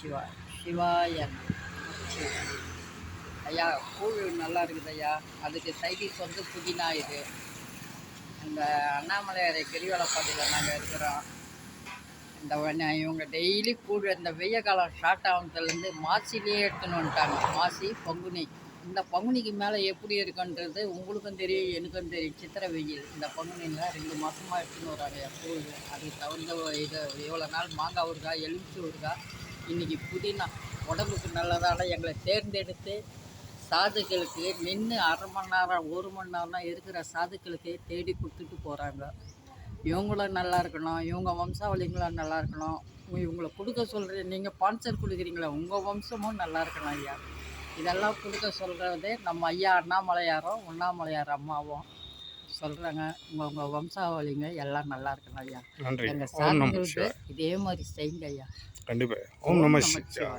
நமச்சிவாய். சிவாய நமச்சிவாய். ஐயா, கூழ் நல்லா இருக்குது ஐயா. அதுக்கு சைடிஷ் வந்து புதினா. இது இந்த அண்ணாமலையாரை கிரிவலப்பாதையில் நாங்கள் இருக்கிறோம். இவங்க டெய்லி கூழ் இந்த வெய்ய காலம் ஸ்டார்ட் ஆகுனதுலேருந்து மாசிலேயே எடுத்துன்னு வந்துட்டாங்க. மாசி, பங்குனி. இந்த பங்குனிக்கு மேலே எப்படி இருக்குன்றது உங்களுக்கும் தெரியும், எனக்கும் தெரியும். சித்திரை வெயில் இந்த பங்குனியில் 2 மாதமாக எடுத்துன்னு வராங்க கூழ். அதுக்கு தகுந்த இது எவ்வளோ நாள் மாங்காய் ஊறுகாய், எலுமிச்சை ஊறுகாய், இன்றைக்கி புதினா உடம்புக்கு நல்லதால எங்களை தேர்ந்தெடுத்து சாதுக்களுக்கு நின்று 1/2 மணி நேரம் 1 மணி நேரம் இருக்கிற சாதுக்களுக்கு தேடி கொடுத்துட்டு போகிறாங்க. இவங்களும் நல்லா இருக்கணும், இவங்க வம்சாவளிங்களும் நல்லா இருக்கணும். இவங்களை கொடுக்க சொல்கிற நீங்கள் ஸ்பான்சர் கொடுக்குறீங்களா, உங்கள் வம்சமும் நல்லா இருக்கணும் ஐயா. இதெல்லாம் கொடுக்க சொல்கிறது நம்ம ஐயா அண்ணாமலையாரும் உண்ணாமலையார் அம்மாவும் சொல்கிறாங்க. உங்கள் வம்சாவளிங்க எல்லாம் நல்லா இருக்கணும் ஐயா. எங்கள் சாதுங்களுக்கு இதே மாதிரி செய்யுங்க ஐயா. கண்டிப்பாக. ஓம் நம சிவாய. சிவா.